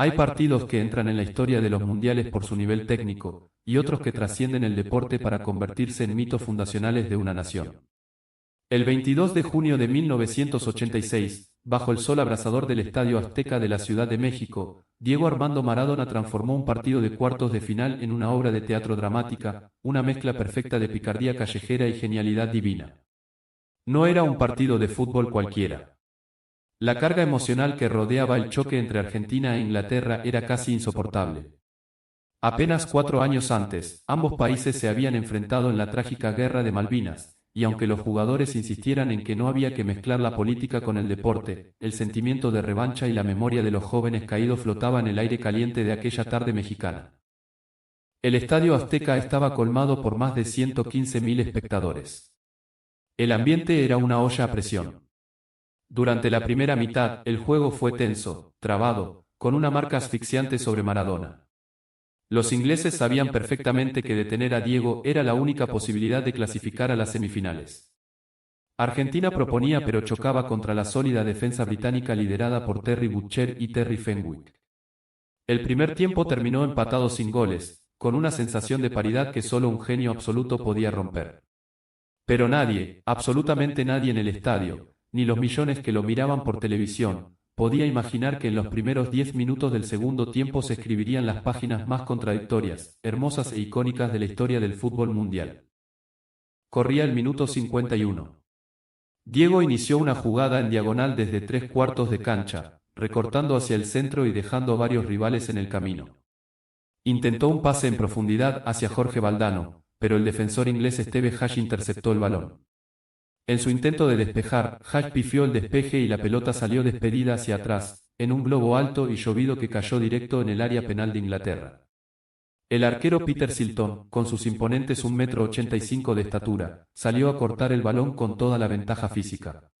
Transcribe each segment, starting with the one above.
Hay partidos que entran en la historia de los mundiales por su nivel técnico, y otros que trascienden el deporte para convertirse en mitos fundacionales de una nación. El 22 de junio de 1986, bajo el sol abrasador del Estadio Azteca de la Ciudad de México, Diego Armando Maradona transformó un partido de cuartos de final en una obra de teatro dramática, una mezcla perfecta de picardía callejera y genialidad divina. No era un partido de fútbol cualquiera. La carga emocional que rodeaba el choque entre Argentina e Inglaterra era casi insoportable. Apenas 4 años antes, ambos países se habían enfrentado en la trágica Guerra de Malvinas, y aunque los jugadores insistieran en que no había que mezclar la política con el deporte, el sentimiento de revancha y la memoria de los jóvenes caídos flotaba en el aire caliente de aquella tarde mexicana. El Estadio Azteca estaba colmado por más de 115.000 espectadores. El ambiente era una olla a presión. Durante la primera mitad, el juego fue tenso, trabado, con una marca asfixiante sobre Maradona. Los ingleses sabían perfectamente que detener a Diego era la única posibilidad de clasificar a las semifinales. Argentina proponía pero chocaba contra la sólida defensa británica liderada por Terry Butcher y Terry Fenwick. El primer tiempo terminó empatado sin goles, con una sensación de paridad que solo un genio absoluto podía romper. Pero nadie, absolutamente nadie en el estadio, ni los millones que lo miraban por televisión, podía imaginar que en los primeros 10 minutos del segundo tiempo se escribirían las páginas más contradictorias, hermosas e icónicas de la historia del fútbol mundial. Corría el minuto 51. Diego inició una jugada en diagonal desde 3/4 de cancha, recortando hacia el centro y dejando a varios rivales en el camino. Intentó un pase en profundidad hacia Jorge Valdano, pero el defensor inglés Steve Hash interceptó el balón. En su intento de despejar, Hash pifió el despeje y la pelota salió despedida hacia atrás, en un globo alto y llovido que cayó directo en el área penal de Inglaterra. El arquero Peter Shilton, con sus imponentes 1,85 m de estatura, salió a cortar el balón con toda la ventaja física.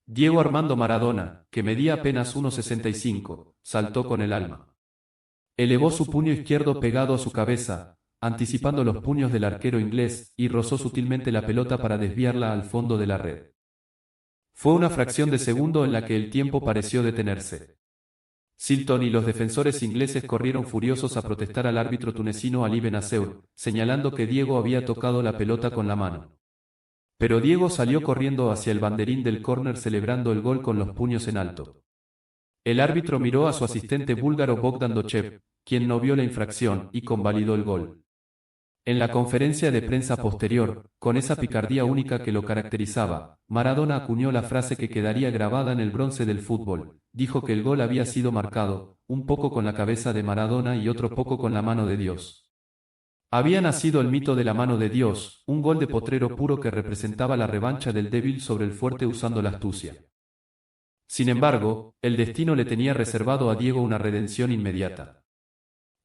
Diego Armando Maradona, que medía apenas 1,65 m, saltó con el alma. Elevó su puño izquierdo pegado a su cabeza, anticipando los puños del arquero inglés, y rozó sutilmente la pelota para desviarla al fondo de la red. Fue una fracción de segundo en la que el tiempo pareció detenerse. Shilton y los defensores ingleses corrieron furiosos a protestar al árbitro tunecino Ali Benaseur, señalando que Diego había tocado la pelota con la mano. Pero Diego salió corriendo hacia el banderín del córner celebrando el gol con los puños en alto. El árbitro miró a su asistente búlgaro Bogdan Dochev, quien no vio la infracción, y convalidó el gol. En la conferencia de prensa posterior, con esa picardía única que lo caracterizaba, Maradona acuñó la frase que quedaría grabada en el bronce del fútbol. Dijo que el gol había sido marcado, un poco con la cabeza de Maradona y otro poco con la mano de Dios. Había nacido el mito de la mano de Dios, un gol de potrero puro que representaba la revancha del débil sobre el fuerte usando la astucia. Sin embargo, el destino le tenía reservado a Diego una redención inmediata.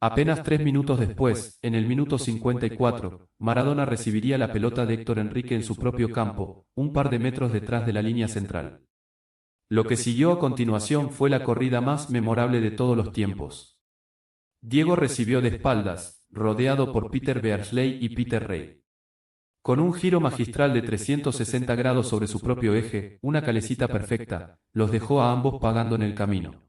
Apenas 3 minutos después, en el minuto 54, Maradona recibiría la pelota de Héctor Enrique en su propio campo, un par de metros detrás de la línea central. Lo que siguió a continuación fue la corrida más memorable de todos los tiempos. Diego recibió de espaldas, rodeado por Peter Beardsley y Peter Rey. Con un giro magistral de 360 grados sobre su propio eje, una calecita perfecta, los dejó a ambos pagando en el camino.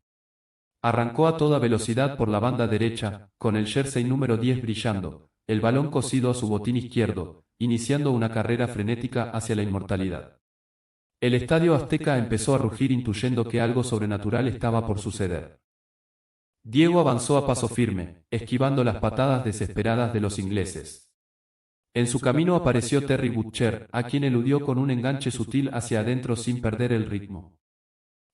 Arrancó a toda velocidad por la banda derecha, con el jersey número 10 brillando, el balón cosido a su botín izquierdo, iniciando una carrera frenética hacia la inmortalidad. El Estadio Azteca empezó a rugir intuyendo que algo sobrenatural estaba por suceder. Diego avanzó a paso firme, esquivando las patadas desesperadas de los ingleses. En su camino apareció Terry Butcher, a quien eludió con un enganche sutil hacia adentro sin perder el ritmo.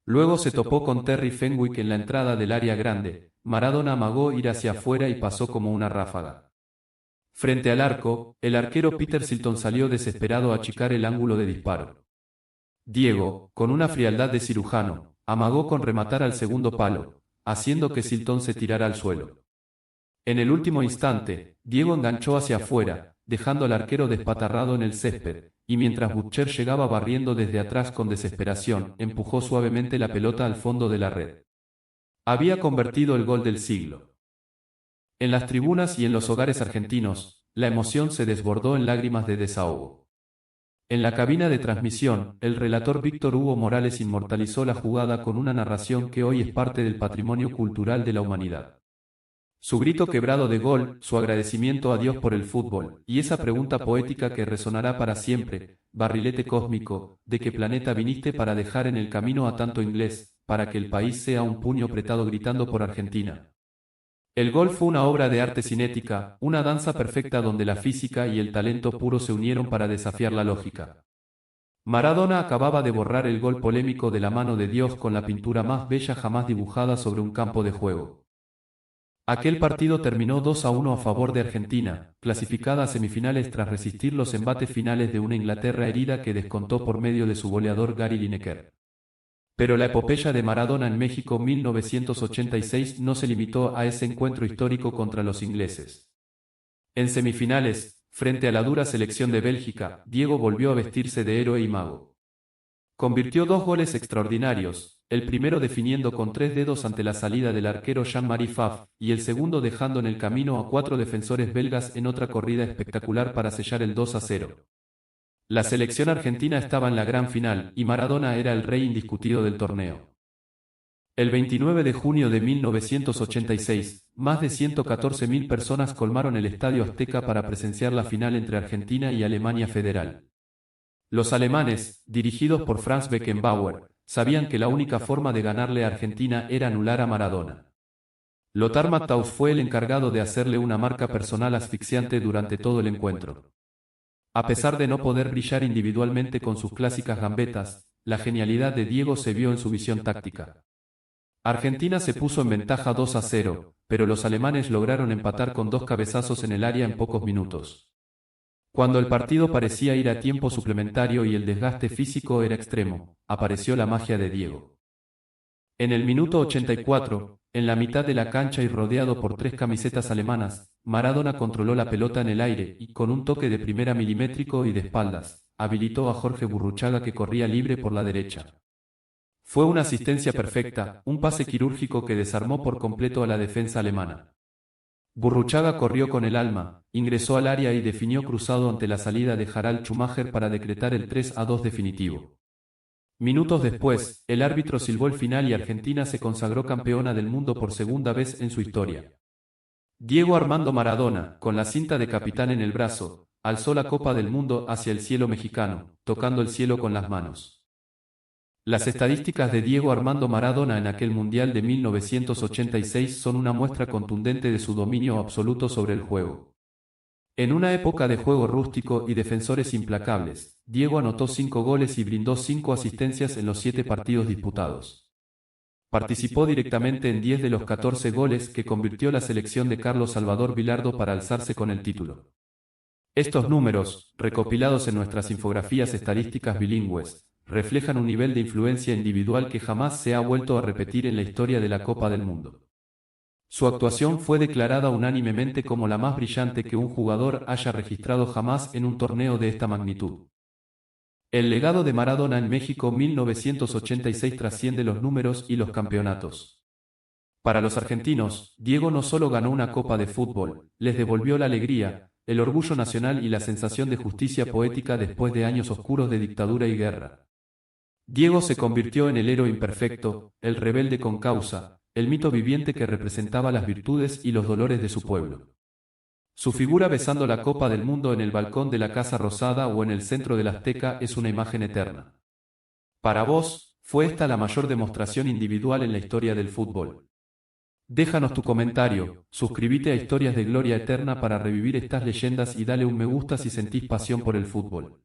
Luego se topó con Terry Fenwick en la entrada del área grande. Maradona amagó ir hacia afuera y pasó como una ráfaga. Frente al arco, el arquero Peter Shilton salió desesperado a achicar el ángulo de disparo. Diego, con una frialdad de cirujano, amagó con rematar al segundo palo, haciendo que Shilton se tirara al suelo. En el último instante, Diego enganchó hacia afuera, dejando al arquero despatarrado en el césped, y mientras Butcher llegaba barriendo desde atrás con desesperación, empujó suavemente la pelota al fondo de la red. Había convertido el gol del siglo. En las tribunas y en los hogares argentinos, la emoción se desbordó en lágrimas de desahogo. En la cabina de transmisión, el relator Víctor Hugo Morales inmortalizó la jugada con una narración que hoy es parte del patrimonio cultural de la humanidad. Su grito quebrado de gol, su agradecimiento a Dios por el fútbol, y esa pregunta poética que resonará para siempre: barrilete cósmico, ¿de qué planeta viniste para dejar en el camino a tanto inglés, para que el país sea un puño apretado gritando por Argentina? El gol fue una obra de arte cinética, una danza perfecta donde la física y el talento puro se unieron para desafiar la lógica. Maradona acababa de borrar el gol polémico de la mano de Dios con la pintura más bella jamás dibujada sobre un campo de juego. Aquel partido terminó 2-1 a favor de Argentina, clasificada a semifinales tras resistir los embates finales de una Inglaterra herida que descontó por medio de su goleador Gary Lineker. Pero la epopeya de Maradona en México 1986 no se limitó a ese encuentro histórico contra los ingleses. En semifinales, frente a la dura selección de Bélgica, Diego volvió a vestirse de héroe y mago. Convirtió 2 goles extraordinarios, el primero definiendo con 3 dedos ante la salida del arquero Jean-Marie Pfaff, y el segundo dejando en el camino a 4 defensores belgas en otra corrida espectacular para sellar el 2-0. La selección argentina estaba en la gran final, y Maradona era el rey indiscutido del torneo. El 29 de junio de 1986, más de 114.000 personas colmaron el Estadio Azteca para presenciar la final entre Argentina y Alemania Federal. Los alemanes, dirigidos por Franz Beckenbauer, sabían que la única forma de ganarle a Argentina era anular a Maradona. Lothar Matthaus fue el encargado de hacerle una marca personal asfixiante durante todo el encuentro. A pesar de no poder brillar individualmente con sus clásicas gambetas, la genialidad de Diego se vio en su visión táctica. Argentina se puso en ventaja 2-0, pero los alemanes lograron empatar con 2 cabezazos en el área en pocos minutos. Cuando el partido parecía ir a tiempo suplementario y el desgaste físico era extremo, apareció la magia de Diego. En el minuto 84, en la mitad de la cancha y rodeado por 3 camisetas alemanas, Maradona controló la pelota en el aire y, con un toque de primera milimétrico y de espaldas, habilitó a Jorge Burruchaga que corría libre por la derecha. Fue una asistencia perfecta, un pase quirúrgico que desarmó por completo a la defensa alemana. Burruchaga corrió con el alma, ingresó al área y definió cruzado ante la salida de Harald Schumacher para decretar el 3-2 definitivo. Minutos después, el árbitro silbó el final y Argentina se consagró campeona del mundo por segunda vez en su historia. Diego Armando Maradona, con la cinta de capitán en el brazo, alzó la Copa del Mundo hacia el cielo mexicano, tocando el cielo con las manos. Las estadísticas de Diego Armando Maradona en aquel Mundial de 1986 son una muestra contundente de su dominio absoluto sobre el juego. En una época de juego rústico y defensores implacables, Diego anotó 5 goles y brindó 5 asistencias en los 7 partidos disputados. Participó directamente en 10 de los 14 goles que convirtió la selección de Carlos Salvador Vilardo para alzarse con el título. Estos números, recopilados en nuestras infografías estadísticas bilingües, reflejan un nivel de influencia individual que jamás se ha vuelto a repetir en la historia de la Copa del Mundo. Su actuación fue declarada unánimemente como la más brillante que un jugador haya registrado jamás en un torneo de esta magnitud. El legado de Maradona en México 1986 trasciende los números y los campeonatos. Para los argentinos, Diego no solo ganó una copa de fútbol, les devolvió la alegría, el orgullo nacional y la sensación de justicia poética después de años oscuros de dictadura y guerra. Diego se convirtió en el héroe imperfecto, el rebelde con causa, el mito viviente que representaba las virtudes y los dolores de su pueblo. Su figura besando la Copa del Mundo en el balcón de la Casa Rosada o en el centro del Azteca es una imagen eterna. Para vos, ¿fue esta la mayor demostración individual en la historia del fútbol? Déjanos tu comentario, suscríbete a Historias de Gloria Eterna para revivir estas leyendas y dale un me gusta si sentís pasión por el fútbol.